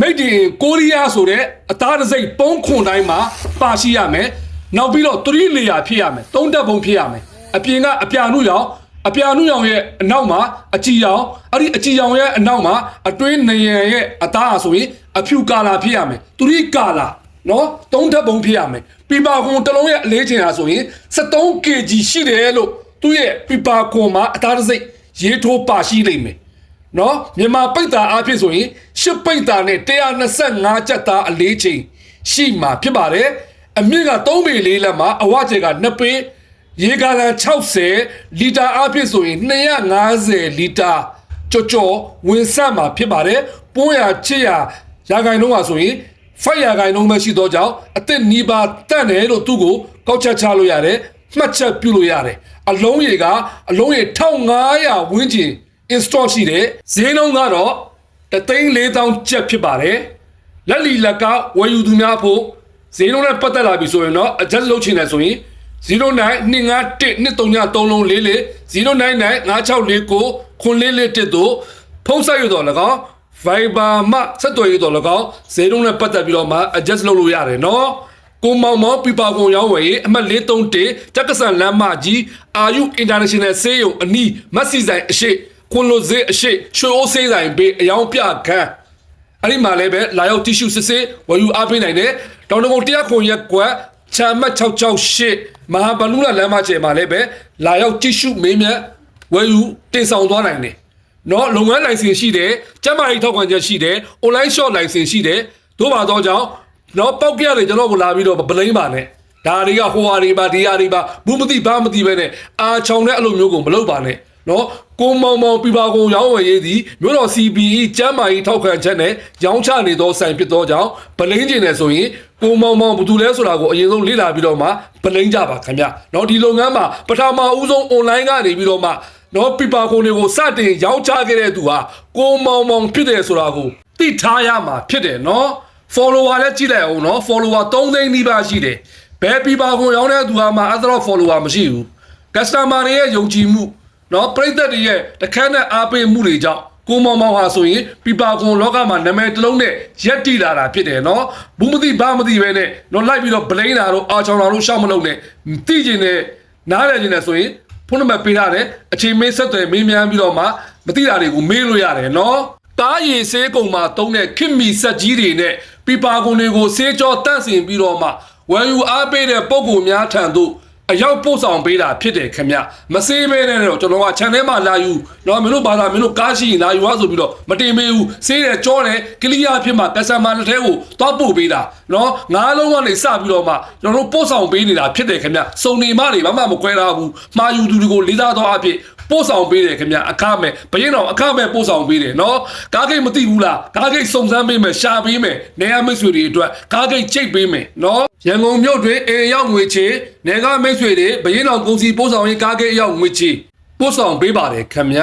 မိတ်တင်ကိုရီးယားဆိုတဲ့အသားတစိမ့်ပုံးခွန်တိုင်းမှာပါရှိရမယ်နောက်ပြီးတော့3လေယာဖြစ်ရမယ်3တက်ပုံဖြစ်ရမယ်အပြင်ကအပြာနုရောင်ရဲ့အနောက်မှာအကြည်ရောင်အဲ့ဒီအကြည်ရောင်ရဲ့အနောက်မှာအတွင်းနရံရဲ့အသားဆိုရင်အဖြူကာလာဖြစ်ရမယ်3ကာလာနော်3တက်ပုံဖြစ်ရမယ်ပြပါကွန်တစ်လုံးရဲ့အလေးချိန်ဟာဆိုရင်73 kg ရှိတယ်လို့သူ့ရဲ့ပြပါကွန်မှာအသားတစိမ့်ရေးထိုးပါရှိလိမ့်မယ်နော်မြန်မာပိတ်တာအားဖြင့်ဆိုရင်10ပိတ်တာနဲ့125ကျပ်သားအလေးချိန်ရှိမှာဖြစ်ပါတယ်အမြင့်က3ပေ4လက်မှာအဝကျယ်က2ပေရေဂါလန်60လီတာအားဖြင့်ဆိုရင်250လီတာကြော်ဝင်ဆက်မှာဖြစ်ပါတယ်ပိုးရချစ်ရရာခိုင်နှုန်းဟာဆိုရင်5ရာခိုင်နှုန်းပဲရှိတော့ကြောင့်အသက်နီးပါးတန့်တယ်လို့သူ့ကိုကောက်ချက်ချလို့ရတယ်မှတ်ချက်ပြုလို့ရတယ်အလုံးရေ1500ဝန်းကျင်install ရှိတယ်ဈေးနှုန်းကတော့3,400ကျပ်ဖြစ်ပါတယ်လက်လီလက်ကဝယ်ယူသူများဖို့ဈေးနှုန်းနဲ့ပတ်သက်လာပြီဆိုရင်တော့ adjust လုပ်ချင်တယ်ဆိုရင်0925123934 0995644944တို့ဖုန်းဆက်ရတော့၎င်း Viber မှာဆက်သွယ်ရတော့၎င်းဈေးနှုန်းနဲ့ပတ်သက်ပြီးတော့မှ adjust လုပ်လို့ရတယ်နော်ကိုမောင်မောင်ပြပါကုန်ရောင်းဝယ်ရေးအမှတ်431တက္ကစံလမ်းမကြီးအာယု International ဆေးရုံအနီးမက်ဆီဆိုင်အရှိခွန်လိုစေးအရှိရွှေအိုးဆေးဆိုင်ပေးအယောင်ပြခန်းအဲ့ဒီမှာလည်းပဲလာရောက်တီရှူစစ်စစ်ဝယ်ယူအားပေးနိုင်တယ်တောင်တကုံ100ခွန်ရက်ကွက်ချမ်းမတ်668မဟာဘလူးလာလမ်းမကျယ်မှာလည်းပဲလာရောက်တီရှူမေးမြတ်ဝယ်ယူတင်ဆောင်သွားနိုင်တယ်နော်လုပ်ငန်းလိုင်စင်ရှိတယ်ကျန်းမာရေးထောက်ခံချက်ရှိတယ် online shop လိုင်စင်ရှိတယ်တို့ပါတော့ကြောင့်နော်ပောက်ကြရတယ်ကျွန်တော်ကိုလာပြီးတော့ဗလိမ့်ပါနဲ့ဒါတွေကဟိုဟာတွေပါဒီဟာတွေပါဘူးမသိဘာမသိပဲနဲ့အာချောင်တဲ့အလိုမျိုးကိုမလုပ်ပါနဲ့နော်ကိုမောင်မောင်ပြပါကုန်ရောင်းဝယ်ရေးသည်မြို့တော် CBE ကျမ်းမာရေးထောက်ခံချက်နဲ့ရောင်းချနေသောဆိုင်ဖြစ်သောကြောင့်ဗလိမ့်ကျင်နေဆိုရင်ကိုမောင်မောင်ဘာလို့လဲဆိုတာကိုအရင်ဆုံးလေ့လာပြီးတော့မှဗလိမ့်ကြပါခင်ဗျနော်ဒီလုပ်ငန်းမှာပထမဦးဆုံး online ကနေပြီးတော့မှနော်ပြပါကုန်တွေကိုစတင်ရောင်းချခဲ့တဲ့သူဟာကိုမောင်မောင်ဖြစ်တယ်ဆိုတာကိုသိထားရမှာဖြစ်တယ်နော် follower လည်းကြည့်လိုက်အောင်နော် follower 3 သိန်းနီးပါးရှိတယ်ဘယ်ပြပါကုန်ရောင်းတဲ့သူဟာမှအဲ့တော့ follower မရှိဘူး customer တွေရဲ့ယုံကြည်မှုနော်ပရိသတ်တွေရဲ့တခန်းနဲ့အားပေးမှုတွေကြောင့်ကိုမောင်မောင်ဟာဆိုရင်ပြပါကွန်လောကမှာနာမည်တစ်လုံးနဲ့ရက်တီလာတာဖြစ်တယ်နော်ဘူးမသိဘာမသိပဲနဲ့နော်လိုက်ပြီးတော့ဗလိမ့်တာတို့အာချောင်တာတို့ရှောက်မလုပ်နဲ့သိကျင်တဲ့နားလည်ကျင်တဲ့ဆိုရင်ဖုန်းနံပါတ်ပေးထားတယ်အချိန်မင်းဆက်သွယ်မေးမြန်းပြီးတော့မှမသိတာတွေကိုမေးလို့ရတယ်နော်တားရည်ဆေးကုံမှာတုံးတဲ့ခင်မီဆက်ကြီးတွေနဲ့ပြပါကွန်တွေကိုဆေးကြောတန့်စင်ပြီးတော့မှဝယ်ယူအားပေးတဲ့ပုံကိုများထံသို့အရောက်ပို့ဆောင်ပေးတာဖြစ်တယ်ခင်ဗျမစေးမဲနဲ့တော့ကျွန်တော်က channel မှာလာယူတော့မင်းတို့ဘာသာမင်းတို့ကားရှိရင်လာယူရဆိုပြီးတော့မတင်ပေးဘူးစေးတယ်ကြောတယ်ကလီယာဖြစ်မှာ customer လက်ထဲကိုသွားပို့ပေးတာနော်ငါးလုံးကနေစပြီးတော့မှကျွန်တော်တို့ပို့ဆောင်ပေးနေတာဖြစ်တယ်ခင်ဗျစုံနေမတွေဘာမှမခွဲထားဘူးမှာယူသူတွေကိုလေးစားတော့အဖြစ်ပို့ဆောင်ပေးတယ်ခင်ဗျအခမဲ့ဘရင်တော်အခမဲ့ပို့ဆောင်ပေးတယ်နော်ကားဂိတ်မသိဘူးလားကားဂိတ်စုံစမ်းပေးမယ်ရှာပေးမယ်နေရာမိတ်ဆွေတွေအတွက်ကားဂိတ်ချိတ်ပေးမယ်နော်ရန်ကုန်မြို့တွင်အိမ်ရောက်ငွေချေနေကမိတ်ဆွေတွေဘရင်တော်ကုန်စီပို့ဆောင်ရေးကားဂိတ်ရောက်ငွေချေပို့ဆောင်ပေးပါတယ်ခင်ဗျ